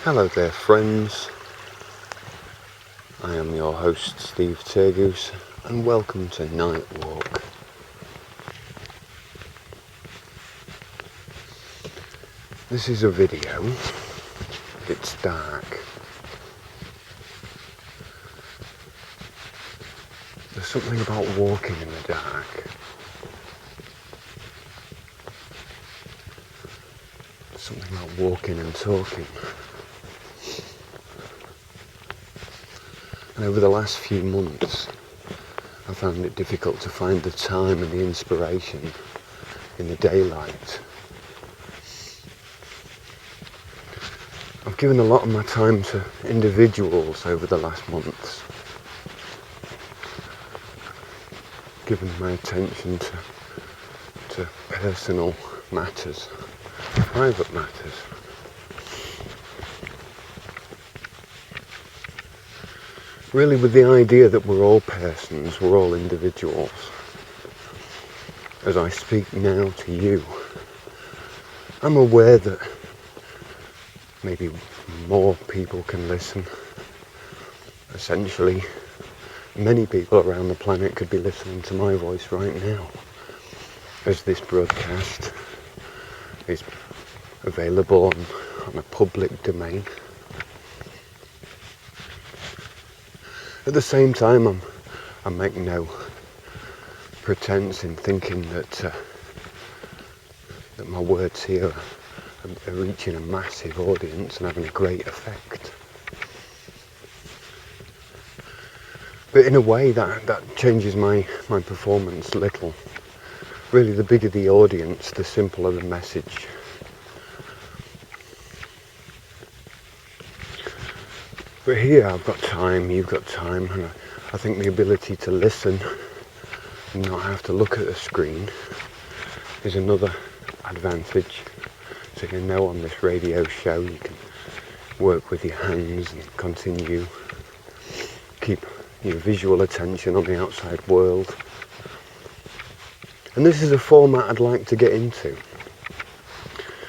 Hello there friends, I am your host Steve Turgoose and welcome to Night Walk. This is a video, it's dark. There's something about walking in the dark. There's something about walking and talking. And over the last few months, I found it difficult to find the time and the inspiration in the daylight. I've given a lot of my time to individuals over the last months. Given my attention to personal matters, private matters. Really with the idea that we're all persons, we're all individuals. As I speak now to you, I'm aware that maybe more people can listen. Essentially, many people around the planet could be listening to my voice right now, as this broadcast is available on a public domain. At the same time, I make no pretense in thinking that my words here are reaching a massive audience and having a great effect. But in a way that changes my performance a little. Really, the bigger the audience, the simpler the message. But here I've got time, you've got time, and I think the ability to listen and not have to look at a screen is another advantage. So you know, on this radio show you can work with your hands and continue, keep your visual attention on the outside world. And this is a format I'd like to get into.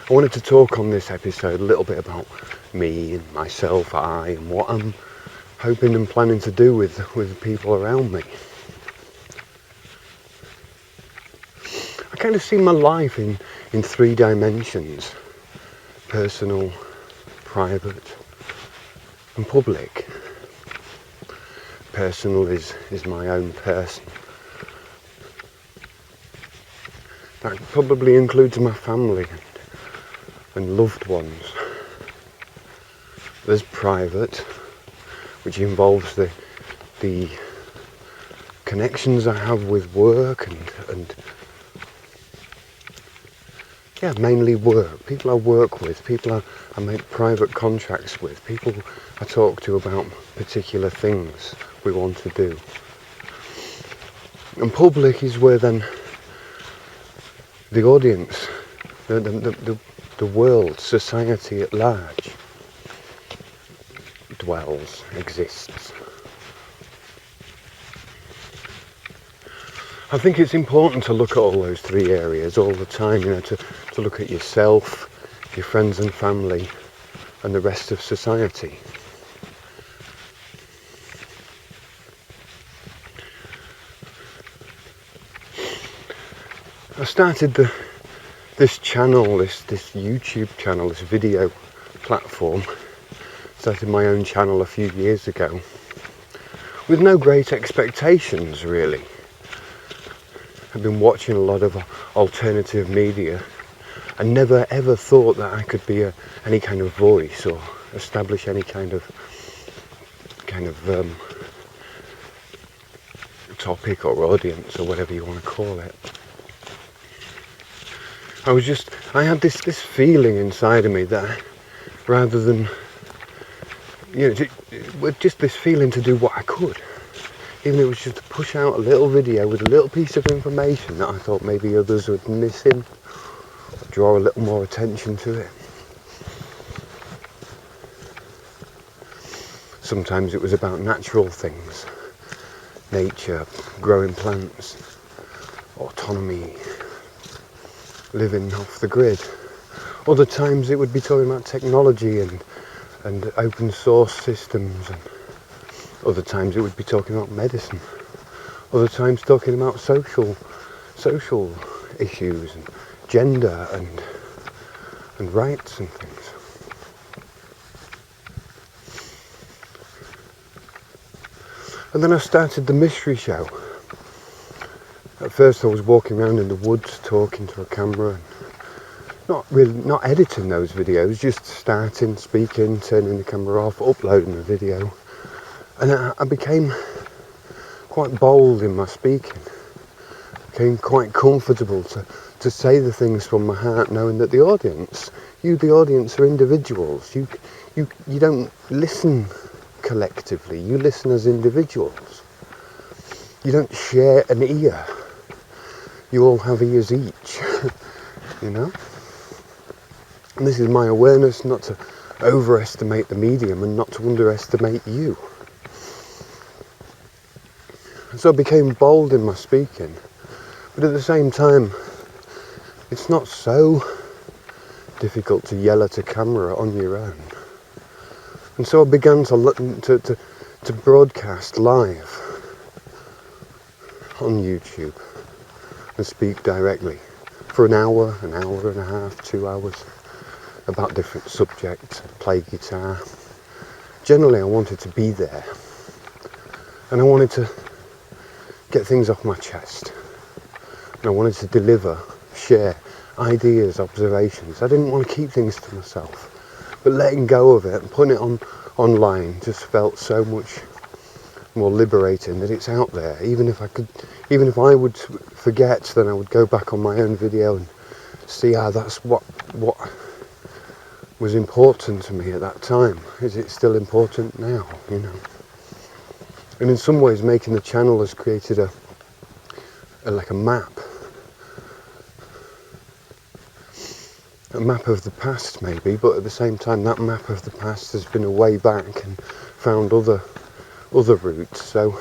I wanted to talk on this episode a little bit about me and myself, and what I'm hoping and planning to do with people around me. I kind of see my life in 3 dimensions: personal, private and public. Personal is my own person. That probably includes my family and loved ones. There's private, which involves the connections I have with work and mainly work. People I work with, people I make private contracts with, people I talk to about particular things we want to do. And public is where then the audience, the world, society at large dwells, exists. I think it's important to look at all those 3 areas all the time, to look at yourself, your friends and family, and the rest of society. I started this channel, this YouTube channel, this video platform, started my own channel a few years ago, with no great expectations really. I've been watching a lot of alternative media and never ever thought that I could be any kind of voice or establish any kind of topic or audience or whatever you want to call it. I had this feeling inside of me that rather than, just this feeling to do what I could. Even if it was just to push out a little video with a little piece of information that I thought maybe others would miss in, or draw a little more attention to it. Sometimes it was about natural things, nature, growing plants, autonomy, living off the grid. Other times it would be talking about technology and and open source systems, and other times it would be talking about medicine, other times talking about social issues and gender and rights and things. And then I started the mystery show. At first I was walking around in the woods talking to a camera, and not editing those videos, just starting, speaking, turning the camera off, uploading the video. And I became quite bold in my speaking. Became quite comfortable to say the things from my heart, knowing that the audience, the audience, are individuals. You don't listen collectively, you listen as individuals. You don't share an ear. You all have ears each, you know? And this is my awareness, not to overestimate the medium and not to underestimate you. And so I became bold in my speaking, but at the same time, it's not so difficult to yell at a camera on your own. And so I began to broadcast live on YouTube and speak directly for an hour and a half, 2 hours, about different subjects, play guitar. Generally I wanted to be there, and I wanted to get things off my chest, and I wanted to deliver, share ideas, observations. I didn't want to keep things to myself, but letting go of it and putting it online just felt so much more liberating, that it's out there. Even if I would forget, then I would go back on my own video and see how that's what was important to me at that time. Is it still important now, you know? And in some ways making the channel has created a map of the past maybe, but at the same time that map of the past has been a way back and found other routes. So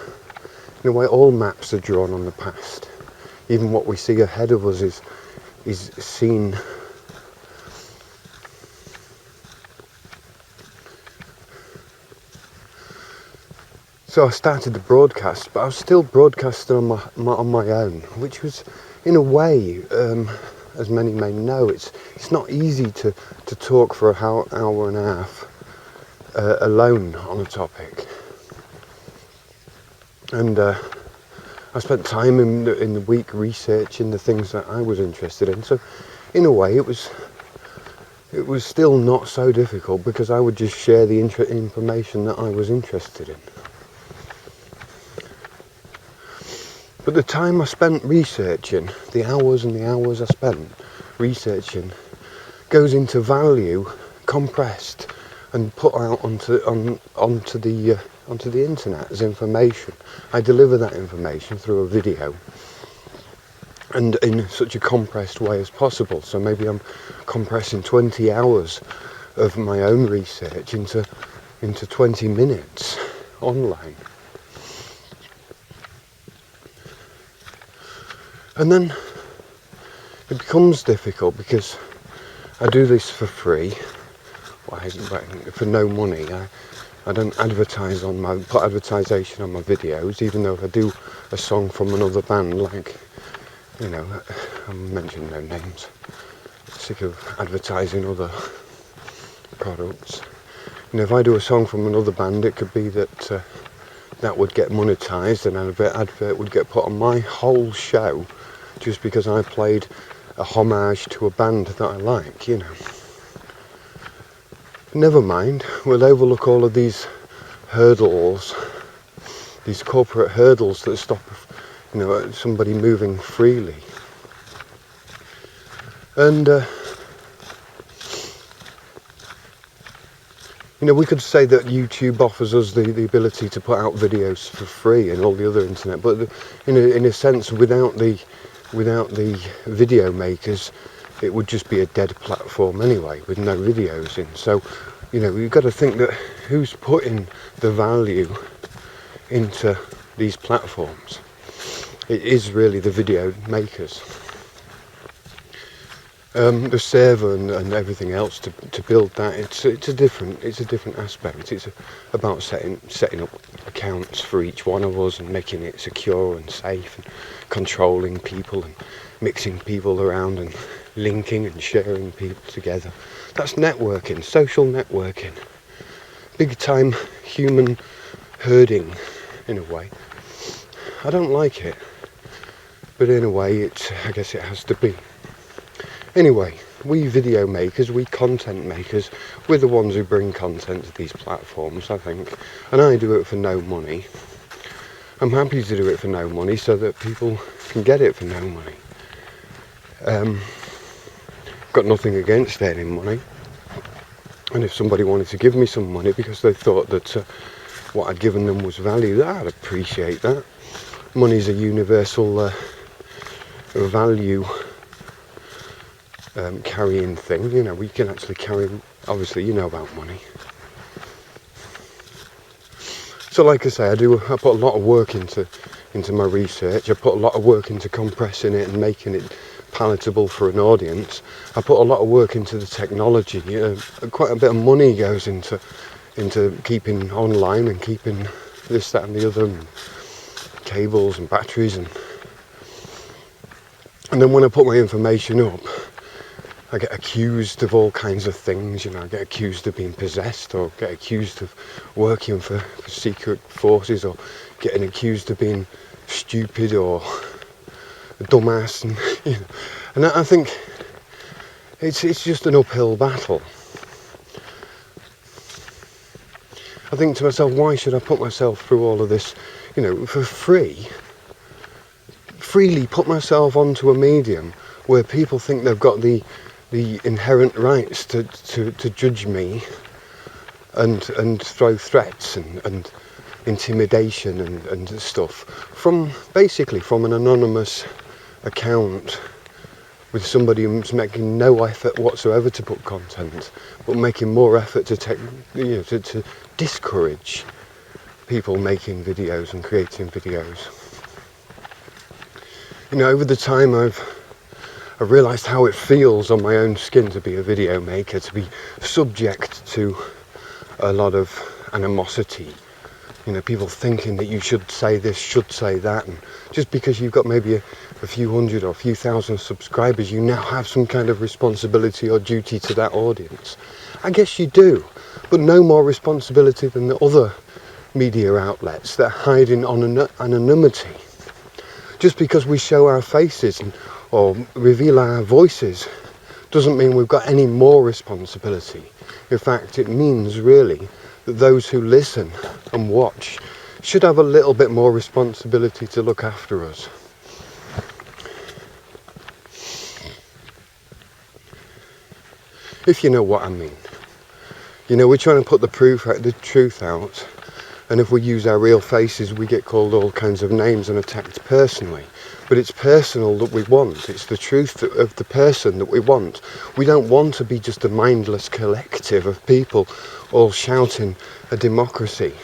in a way all maps are drawn on the past. Even what we see ahead of us is seen So I started the broadcast, but I was still broadcasting on my own, which was, in a way, as many may know, it's not easy to talk for an hour and a half alone on a topic. And I spent time in the week researching the things that I was interested in. So, in a way, it was still not so difficult, because I would just share the information that I was interested in. But the time I spent researching, the hours and the hours I spent researching, goes into value, compressed and put out onto the internet as information. I deliver that information through a video, and in such a compressed way as possible. So maybe I'm compressing 20 hours of my own research into 20 minutes online. And then it becomes difficult, because I do this for free, for no money. I don't advertise put advertisation on my videos, even though if I do a song from another band, like, you know, I'm mentioning no names, sick of advertising other products. You know, if I do a song from another band, it could be that that would get monetized, and an advert would get put on my whole show, just because I played a homage to a band that I like, you know. Never mind, we'll overlook all of these hurdles, these corporate hurdles that stop, you know, somebody moving freely. And you know, we could say that YouTube offers us the ability to put out videos for free and all the other internet, but in a sense, without the video makers, it would just be a dead platform anyway, with no videos in. So, you know, you've got to think that who's putting the value into these platforms? It is really the video makers. The server and everything else to build that, it's a different aspect. It's about setting up accounts for each one of us and making it secure and safe and controlling people and mixing people around and linking and sharing people together. That's networking, social networking, big time human herding in a way. I don't like it, but in a way I guess it has to be. Anyway, we video makers, we content makers, we're the ones who bring content to these platforms, I think, and I do it for no money. I'm happy to do it for no money so that people can get it for no money. Got nothing against earning money, and if somebody wanted to give me some money because they thought that what I'd given them was value, I'd appreciate that. Money's a universal value carrying thing. You know, we can actually carry, obviously you know about money. So like I say, I put a lot of work into my research. I put a lot of work into compressing it and making it palatable for an audience. I put a lot of work into the technology. Quite a bit of money goes into keeping online and keeping this, that and the other, and cables and batteries, and then when I put my information up, I get accused of all kinds of things. You know, I get accused of being possessed, or get accused of working for secret forces, or getting accused of being stupid or a dumbass, and you know, and I think it's just an uphill battle. I think to myself, why should I put myself through all of this, you know, for free? Freely put myself onto a medium where people think they've got the inherent rights to judge me and throw threats and intimidation and stuff from an anonymous account with somebody who's making no effort whatsoever to put content, but making more effort to discourage people making videos and creating videos. You know, over the time I've realised how it feels on my own skin to be a video maker, to be subject to a lot of animosity. You know, people thinking that you should say this, should say that, and just because you've got maybe a few hundred or a few thousand subscribers, you now have some kind of responsibility or duty to that audience. I guess you do, but no more responsibility than the other media outlets that hide in anonymity. Just because we show our faces or reveal our voices doesn't mean we've got any more responsibility. In fact, it means really that those who listen and watch should have a little bit more responsibility to look after us. If you know what I mean. You know, we're trying to put the truth out, and if we use our real faces, we get called all kinds of names and attacked personally. But it's personal that we want. It's the truth of the person that we want. We don't want to be just a mindless collective of people all shouting a democracy.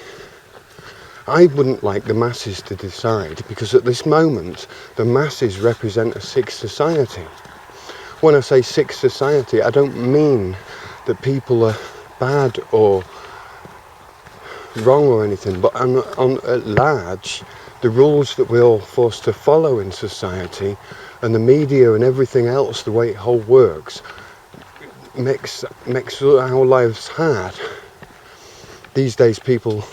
I wouldn't like the masses to decide, because at this moment, the masses represent a sick society. When I say sick society, I don't mean that people are bad or wrong or anything, but at large, the rules that we're all forced to follow in society, and the media and everything else, the way it all works, makes our lives hard. These days people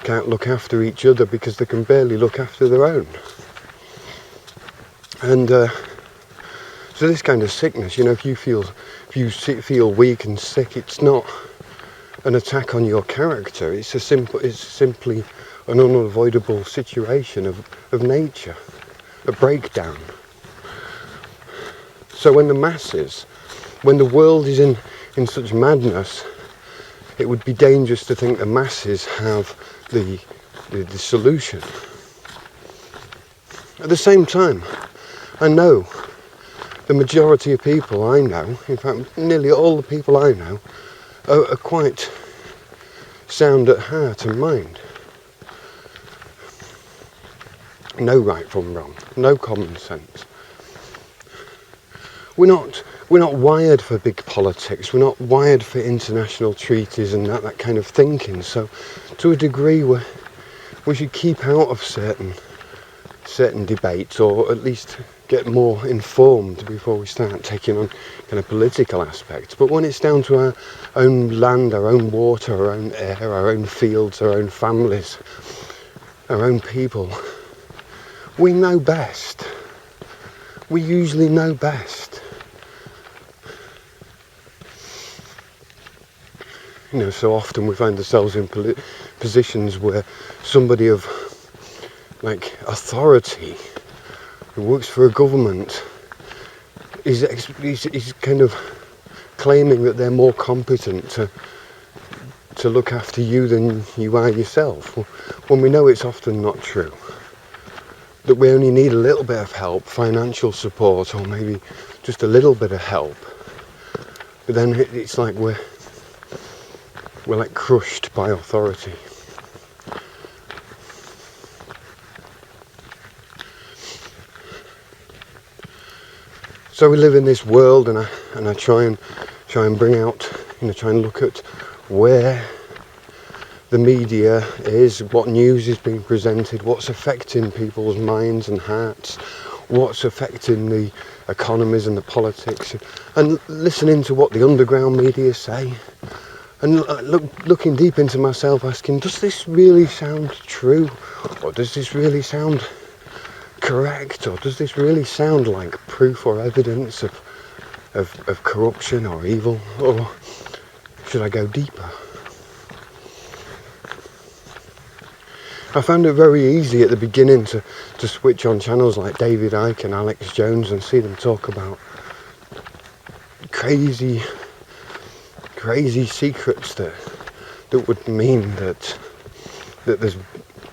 can't look after each other because they can barely look after their own. And so this kind of sickness, you know, if you feel weak and sick, it's not an attack on your character. It's simply an unavoidable situation of nature, a breakdown. So when the world is in such madness, it would be dangerous to think the masses have the solution. At the same time, I know the majority of people I know, in fact nearly all the people I know, are quite sound at heart and mind. No right from wrong, no common sense. we're not wired for big politics. We're not wired for international treaties and that kind of thinking. So to a degree we should keep out of certain debates, or at least get more informed before we start taking on kind of political aspects. But when it's down to our own land, our own water, our own air, our own fields, our own families, our own people, we know best. We usually know best. You know, so often we find ourselves in positions where somebody of like authority who works for a government is kind of claiming that they're more competent to look after you than you are yourself, when we know it's often not true. That we only need a little bit of help, financial support, or maybe just a little bit of help. But then it's like we're like crushed by authority. So we live in this world, and I try and bring out, try and look at where the media is, what news is being presented, what's affecting people's minds and hearts, what's affecting the economies and the politics, and listening to what the underground media say, and looking deep into myself, asking, does this really sound true, or does this really sound correct, or does this really sound like proof or evidence of corruption or evil, or should I go deeper? I found it very easy at the beginning to switch on channels like David Icke and Alex Jones and see them talk about crazy secrets that would mean that there's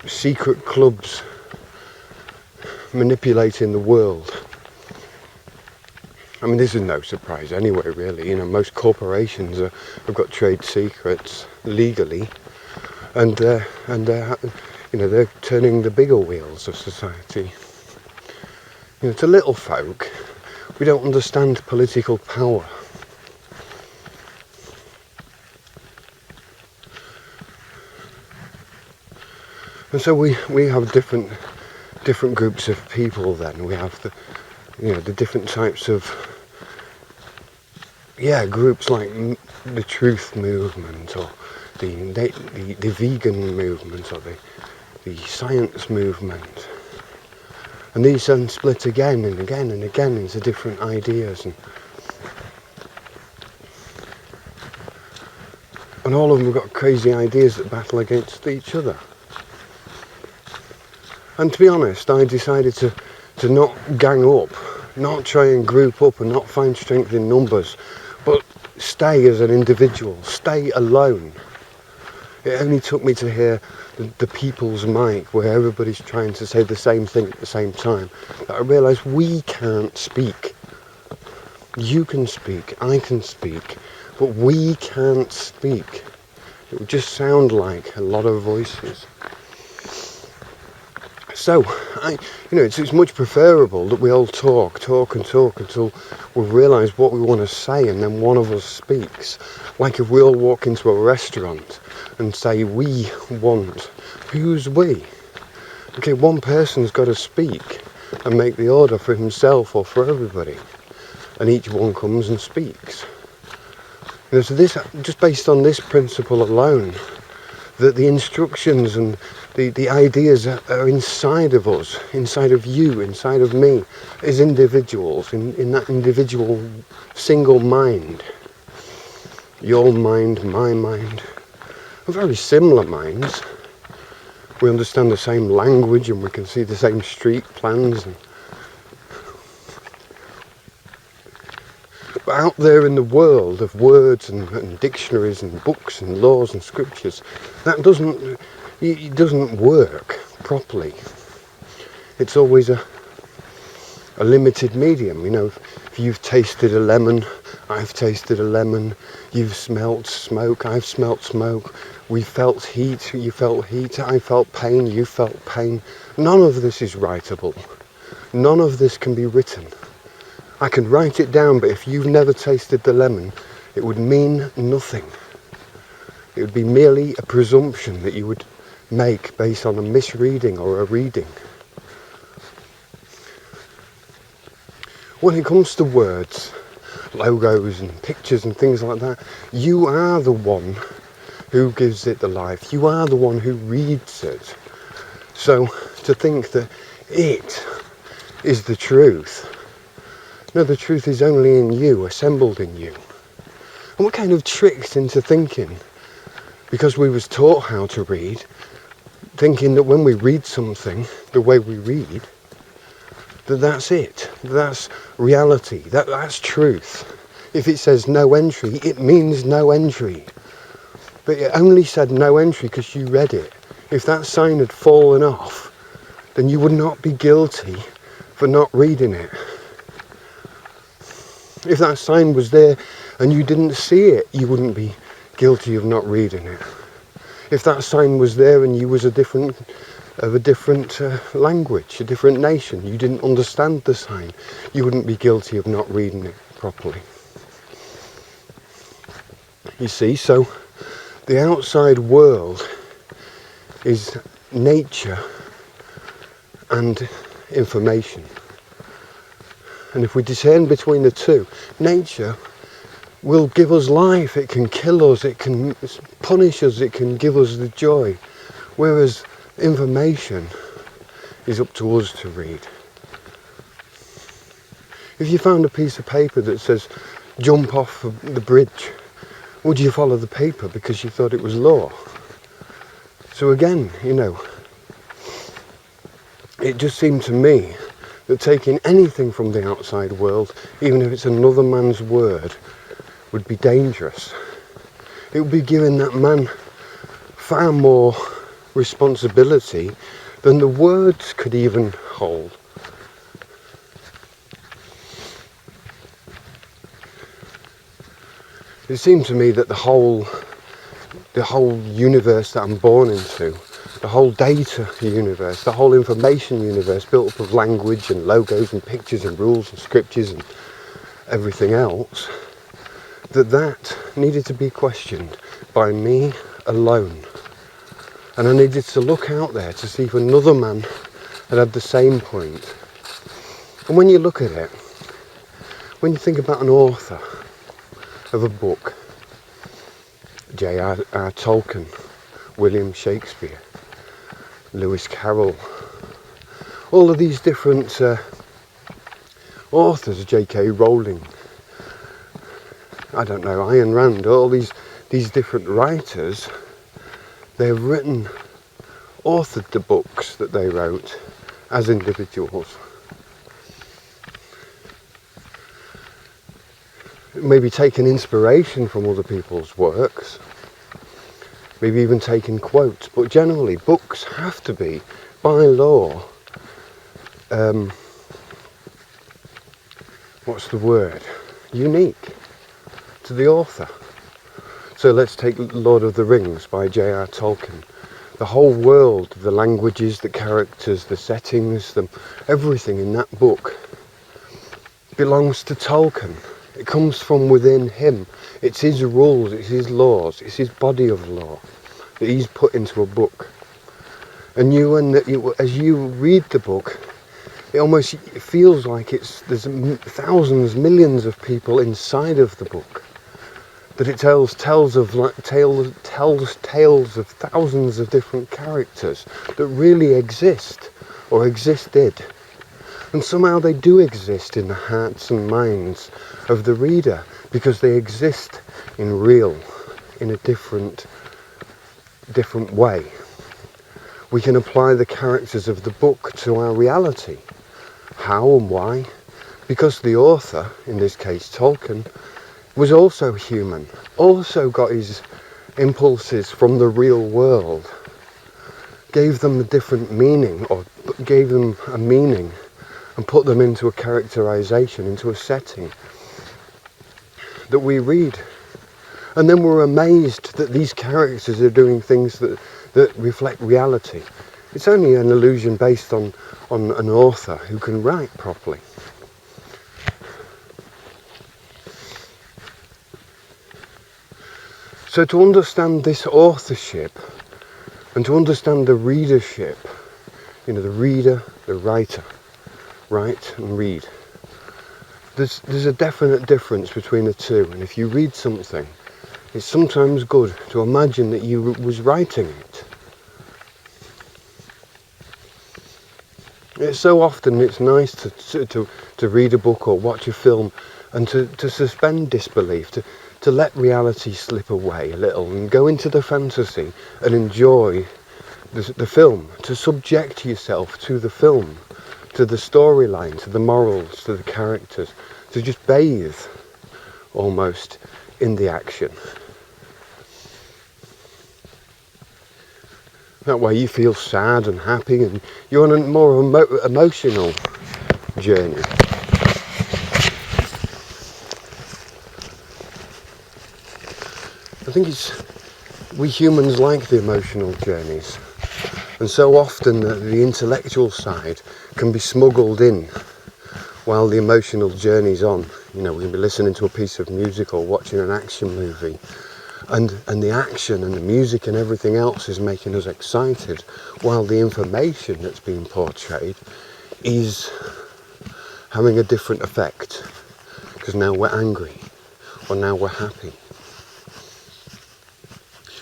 secret clubs manipulating the world. I mean, this is no surprise anyway, really. Most corporations have got trade secrets legally, and they're turning the bigger wheels of society. To little folk, we don't understand political power. And so we have different groups of people. Then we have the different types of groups like the truth movement, or the vegan movement, or the science movement, and these then split again and again and again into different ideas, and all of them have got crazy ideas that battle against each other. And to be honest, I decided to not gang up, not try and group up and not find strength in numbers, but stay as an individual, stay alone. It only took me to hear the people's mic, where everybody's trying to say the same thing at the same time, that I realised we can't speak. You can speak, I can speak, but we can't speak. It would just sound like a lot of voices. So, it's much preferable that we all talk until we realise what we want to say, and then one of us speaks. Like if we all walk into a restaurant and say, we want, who's we? Okay, one person's got to speak and make the order for himself or for everybody, and each one comes and speaks. So this, just based on this principle alone, that the instructions and the ideas are inside of us, inside of you, inside of me, as individuals, in that individual single mind. Your mind, my mind, are very similar minds. We understand the same language, and we can see the same street plans. But out there in the world of words and dictionaries and books and laws and scriptures, that doesn't work properly. It's always a limited medium. If you've tasted a lemon, I've tasted a lemon. You've smelt smoke, I've smelt smoke. We felt heat, you felt heat. I felt pain, you felt pain. None of this is writable. None of this can be written. I can write it down, but if you've never tasted the lemon, it would mean nothing. It would be merely a presumption that you would make based on a misreading or a reading. When it comes to words, logos and pictures and things like that, you are the one who gives it the life. You are the one who reads it. So to think that it is the truth, no, the truth is only in you, assembled in you. And we're kind of tricked into thinking, because we was taught how to read, thinking that when we read something the way we read, that's it, that's reality, that's truth. If it says no entry, it means no entry. But it only said no entry because you read it. If that sign had fallen off, then you would not be guilty for not reading it. If that sign was there and you didn't see it, you wouldn't be guilty of not reading it. If that sign was there and you was of a different language, a different nation, you didn't understand the sign, you wouldn't be guilty of not reading it properly. You see, so the outside world is nature and information. And if we discern between the two, nature will give us life, it can kill us, it can punish us, it can give us the joy. Whereas information is up to us to read. If you found a piece of paper that says jump off the bridge, would you follow the paper because you thought it was law? So again, it just seemed to me that taking anything from the outside world, even if it's another man's word, would be dangerous. It would be giving that man far more responsibility than the words could even hold. It seemed to me that the whole universe that I'm born into, the whole data universe, the whole information universe built up of language and logos and pictures and rules and scriptures and everything else, that needed to be questioned by me alone. And I needed to look out there to see if another man had the same point. And when you look at it, when you think about an author of a book, J.R.R. Tolkien, William Shakespeare, Lewis Carroll, all of these different authors, J.K. Rowling, I don't know, Ayn Rand, all these different writers, they've authored the books that they wrote as individuals. Maybe taken inspiration from other people's works, maybe even taken quotes, but generally books have to be, by law, unique to the author. So let's take Lord of the Rings by J.R. Tolkien. The whole world, the languages, the characters, the settings, everything in that book belongs to Tolkien. It comes from within him. It's his rules, it's his laws, it's his body of law that he's put into a book. And as you read the book, it feels like there's thousands, millions of people inside of the book. That it tells tales of thousands of different characters that really exist or existed. And somehow they do exist in the hearts and minds of the reader because they exist in a different way. We can apply the characters of the book to our reality. How and why? Because the author, in this case Tolkien, was also human, also got his impulses from the real world, gave them a different meaning, or gave them a meaning and put them into a characterization, into a setting that we read. And then we're amazed that these characters are doing things that reflect reality. It's only an illusion based on an author who can write properly. So to understand this authorship and to understand the readership, the reader, the writer, write and read, there's a definite difference between the two. And if you read something, it's sometimes good to imagine that you was writing it. It's so often it's nice to read a book or watch a film and to suspend disbelief, to let reality slip away a little and go into the fantasy and enjoy the film, to subject yourself to the film, to the storyline, to the morals, to the characters, to just bathe almost in the action. That way you feel sad and happy and you're on a more emotional journey. I think we humans like the emotional journeys, and so often the intellectual side can be smuggled in while the emotional journey's on. We can be listening to a piece of music or watching an action movie, and the action and the music and everything else is making us excited, while the information that's being portrayed is having a different effect, because now we're angry or now we're happy.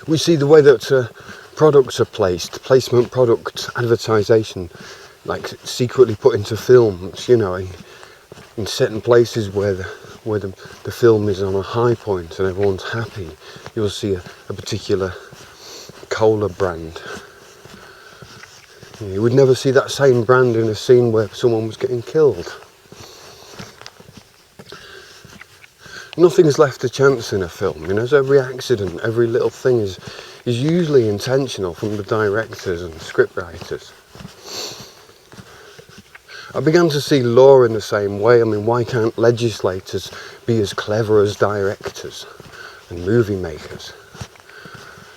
We see the way that products are placement product, advertisation, like secretly put into films, in certain places where the film is on a high point and everyone's happy. You'll see a particular cola brand. You would never see that same brand in a scene where someone was getting killed. Nothing's left to chance in a film, so every accident, every little thing is usually intentional from the directors and script writers. I began to see law in the same way. Why can't legislators be as clever as directors and movie makers?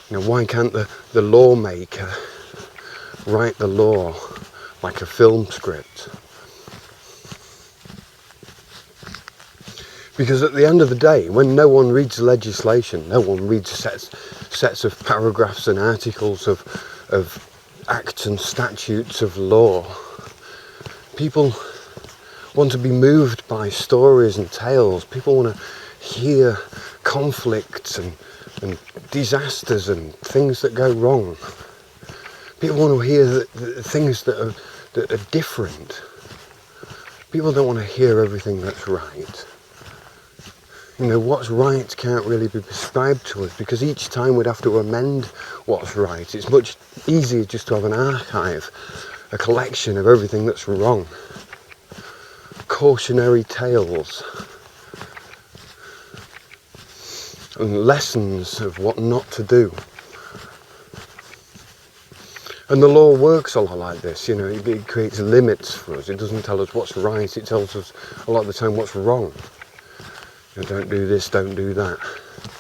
Why can't the lawmaker write the law like a film script? Because at the end of the day, when no one reads legislation, no one reads sets of paragraphs and articles of acts and statutes of law, people want to be moved by stories and tales. People want to hear conflicts and disasters and things that go wrong. People want to hear the things that are different. People don't want to hear everything that's right. What's right can't really be prescribed to us, because each time we'd have to amend what's right. It's much easier just to have an archive, a collection of everything that's wrong. Cautionary tales and lessons of what not to do. And the law works a lot like this, it creates limits for us. It doesn't tell us what's right, it tells us a lot of the time what's wrong. Don't do this, don't do that.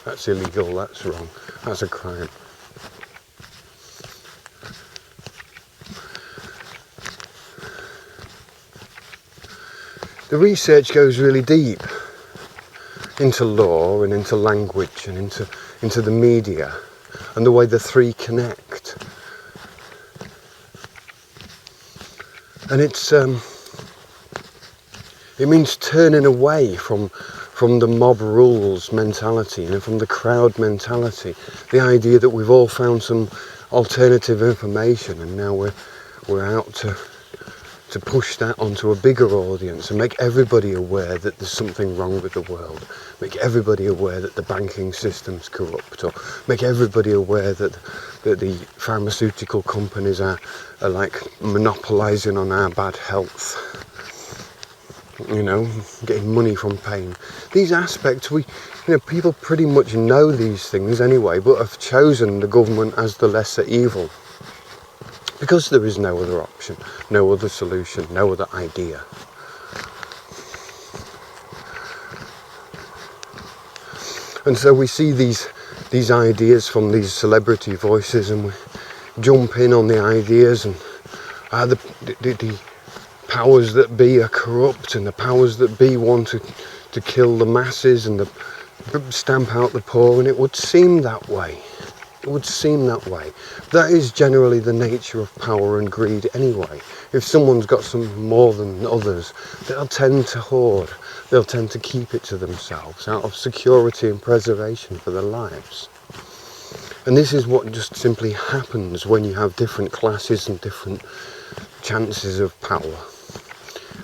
That's illegal, that's wrong, that's a crime. The research goes really deep into law and into language and into the media and the way the three connect. And it means turning away from the mob rules mentality and from the crowd mentality, the idea that we've all found some alternative information and now we're out to push that onto a bigger audience and make everybody aware that there's something wrong with the world, make everybody aware that the banking system's corrupt, or make everybody aware that the pharmaceutical companies are like monopolising on our bad health. Getting money from pain. These aspects, people pretty much know these things anyway, but have chosen the government as the lesser evil. Because there is no other option, no other solution, no other idea. And so we see these ideas from these celebrity voices and we jump in on the ideas, and the powers that be are corrupt, and the powers that be want to kill the masses, and stamp out the poor, and it would seem that way. It would seem that way. That is generally the nature of power and greed anyway. If someone's got some more than others, they'll tend to hoard. They'll tend to keep it to themselves out of security and preservation for their lives. And this is what just simply happens when you have different classes and different chances of power.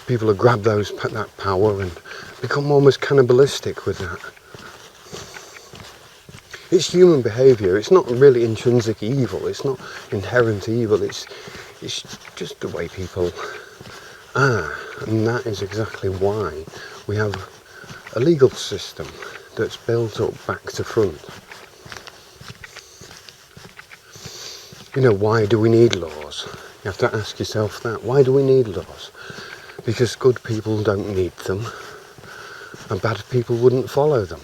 People will grab that power and become almost cannibalistic with that. It's human behaviour. It's not really intrinsic evil. It's not inherent evil. It's just the way people are. And that is exactly why we have a legal system that's built up back to front. You know, why do we need laws? You have to ask yourself that. Why do we need laws? Because good people don't need them, and bad people wouldn't follow them.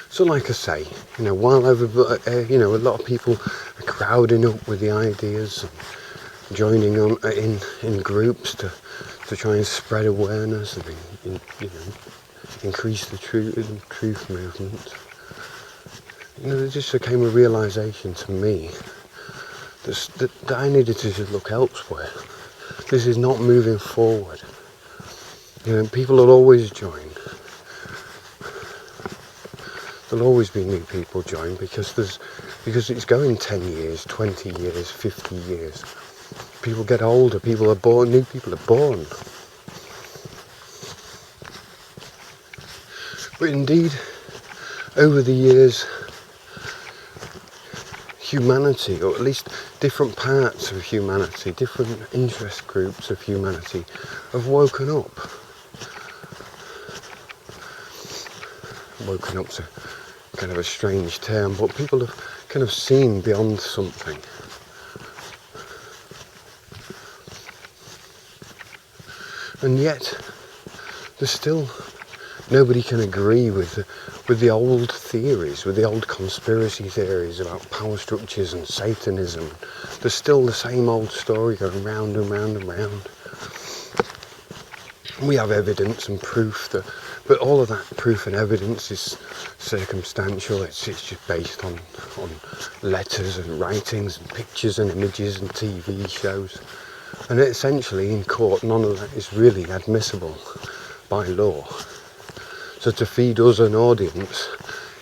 So like I say, you know, while everybody, a lot of people are crowding up with the ideas and joining on in groups to try and spread awareness and increase the truth movement, there just became a realisation to me that I needed to just look elsewhere. This is not moving forward. People will always join. There'll always be new people join because it's going 10 years, 20 years, 50 years. People get older, people are born, new people are born. But indeed, over the years, humanity, or at least different parts of humanity, different interest groups of humanity, have woken up. Woken up's a kind of a strange term, but people have kind of seen beyond something. And yet, there's still nobody can agree with the old theories, with the old conspiracy theories about power structures and Satanism. There's still the same old story going round and round and round. We have evidence and proof but all of that proof and evidence is circumstantial. It's just based on letters and writings and pictures and images and TV shows. And essentially in court, none of that is really admissible by law. So to feed us an audience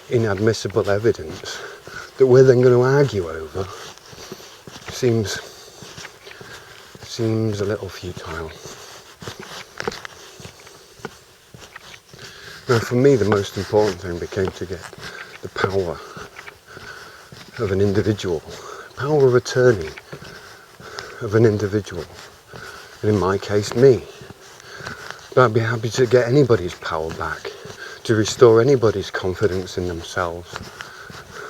inadmissible evidence that we're then going to argue over seems a little futile. Now for me the most important thing became to get the power of an individual, power of attorney of an individual, and in my case me. But I'd be happy to get anybody's power back, to restore anybody's confidence in themselves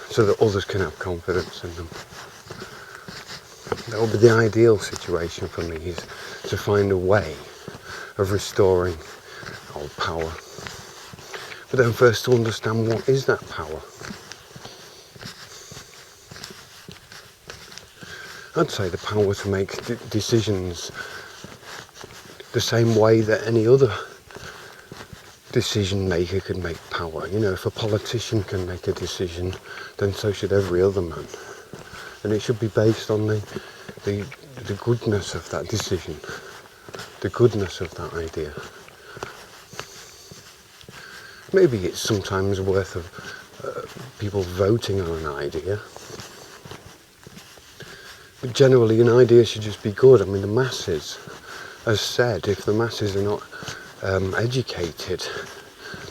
so that others can have confidence in them. That would be the ideal situation for me, is to find a way of restoring our power. But then first to understand what is that power. I'd say the power to make decisions the same way that any other decision maker could make power. If a politician can make a decision, then so should every other man. And it should be based on the goodness of that decision, the goodness of that idea. Maybe it's sometimes worth of people voting on an idea. But generally an idea should just be good. The masses, as said, if the masses are not educated,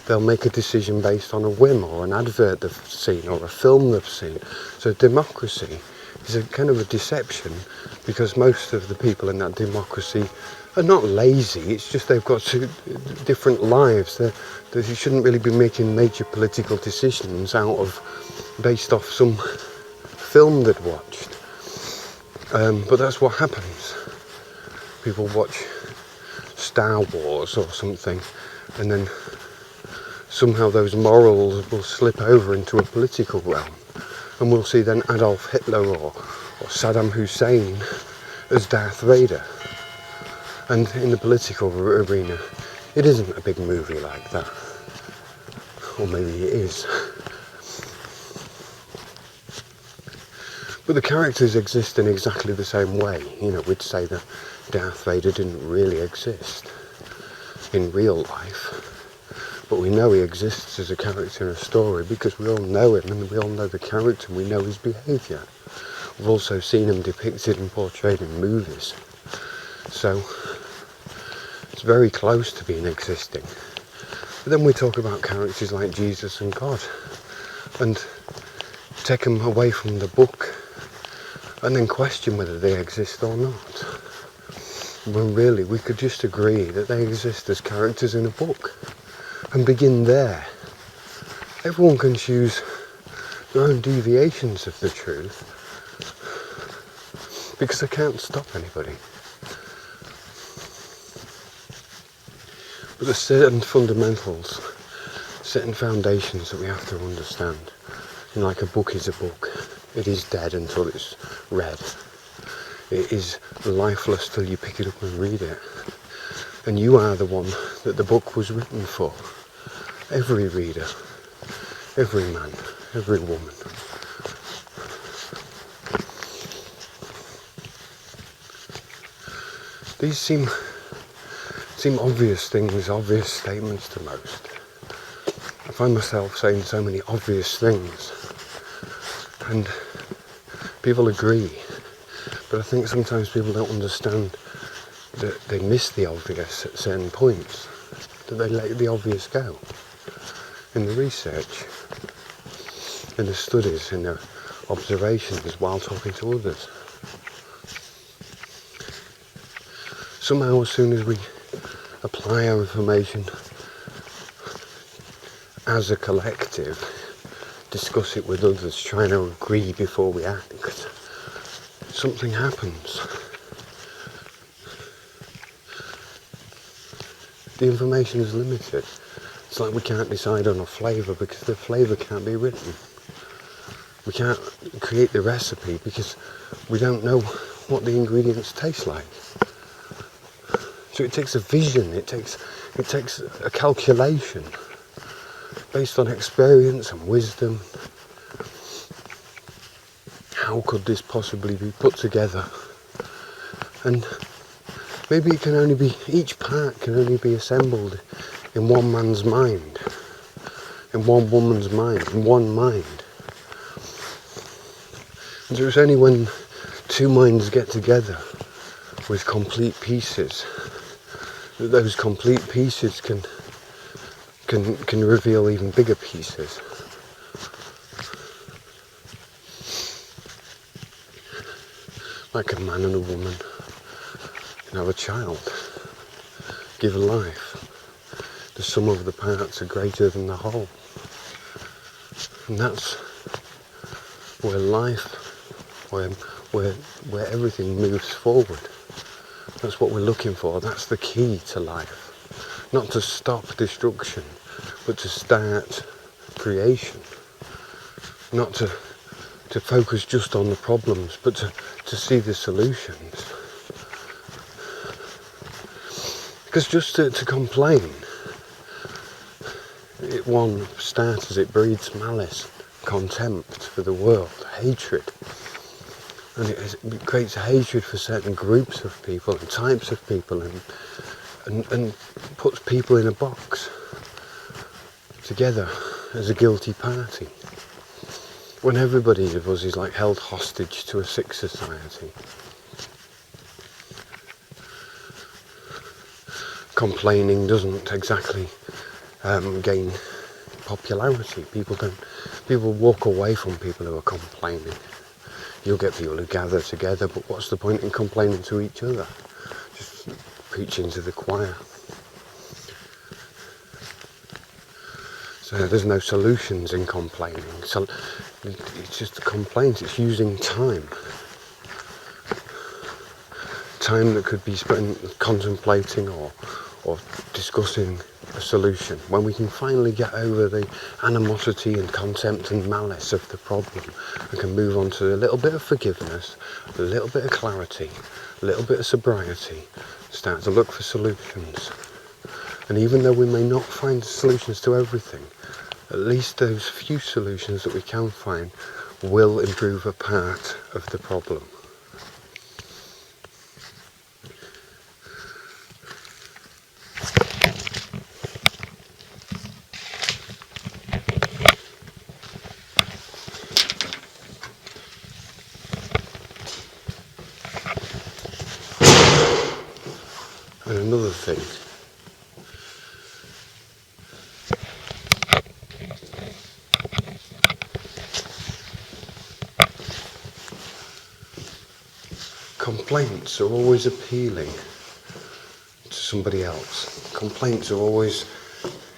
they'll make a decision based on a whim or an advert they've seen or a film they've seen. So democracy is a kind of a deception, because most of the people in that democracy are not lazy, it's just they've got different lives. You shouldn't really be making major political decisions based off some film they'd watched. But that's what happens. People watch Star Wars or something, and then somehow those morals will slip over into a political realm, and we'll see then Adolf Hitler or Saddam Hussein as Darth Vader. And in the political arena, it isn't a big movie like that. Or maybe it is. But the characters exist in exactly the same way. You know, we'd say that Darth Vader didn't really exist in real life. But we know he exists as a character in a story because we all know him and we all know the character and we know his behaviour. We've also seen him depicted and portrayed in movies. So it's very close to being existing. But then we talk about characters like Jesus and God and take them away from the book and then question whether they exist or not. When really we could just agree that they exist as characters in a book and begin there. Everyone can choose their own deviations of the truth because they can't stop anybody. But there's certain fundamentals, certain foundations that we have to understand. You know, like a book is a book. It is dead until it's read. It is lifeless till you pick it up and read it. And you are the one that the book was written for. Every reader, every man, every woman. These seem obvious things, obvious statements to most. I find myself saying so many obvious things, and people agree, but I think sometimes people don't understand that they miss the obvious at certain points, that they let the obvious go in the research, in the studies, in the observations while talking to others. Somehow, as soon as we apply our information as a collective, discuss it with others, trying to agree before we act, something happens. The information is limited. It's like we can't decide on a flavour because the flavour can't be written. We can't create the recipe because we don't know what the ingredients taste like. So it takes a vision, it takes a calculation based on experience and wisdom. How could this possibly be put together? And maybe it can only be, each part can only be assembled in one man's mind, in one woman's mind, in one mind. And so it's only when two minds get together with complete pieces that those complete pieces can reveal even bigger pieces. Like a man and a woman can have a child, give a life. The sum of the parts are greater than the whole. And that's where life, where everything moves forward. That's what we're looking for. That's the key to life. Not to stop destruction, but to start creation. Not to focus just on the problems, but to see the solutions. Because just to complain, one starters, it breeds malice, contempt for the world, hatred. And it creates hatred for certain groups of people and types of people and puts people in a box together as a guilty party. When everybody of us is like held hostage to a sick society. Complaining doesn't exactly gain popularity. People walk away from people who are complaining. You'll get people who gather together, but what's the point in complaining to each other? Just preaching to the choir. So there's no solutions in complaining. So it's just complaints. It's using time. Time that could be spent contemplating or discussing a solution, when we can finally get over the animosity and contempt and malice of the problem, we can move on to a little bit of forgiveness, a little bit of clarity, a little bit of sobriety, start to look for solutions. And even though we may not find solutions to everything, at least those few solutions that we can find will improve a part of the problem. And another thing, complaints are always appealing to somebody else. Complaints are always,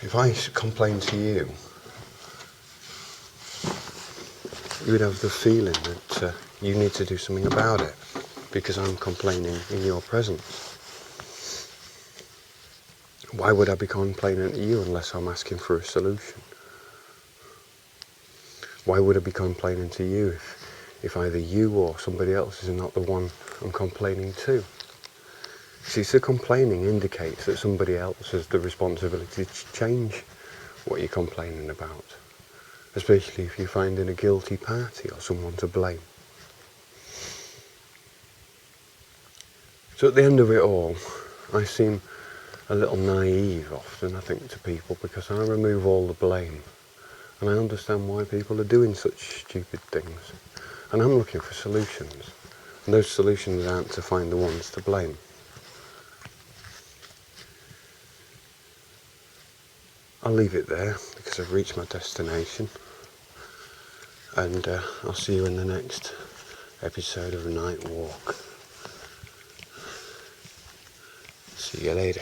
if I complain to you, you would have the feeling that you need to do something about it because I'm complaining in your presence. Why would I be complaining to you unless I'm asking for a solution? Why would I be complaining to you if either you or somebody else is not the one I'm complaining to? See, so complaining indicates that somebody else has the responsibility to change what you're complaining about, especially if you're finding a guilty party or someone to blame. So at the end of it all, I seem a little naive often, I think, to people, because I remove all the blame and I understand why people are doing such stupid things, and I'm looking for solutions, and those solutions aren't to find the ones to blame. I'll leave it there because I've reached my destination, and I'll see you in the next episode of Night Walk. See you later.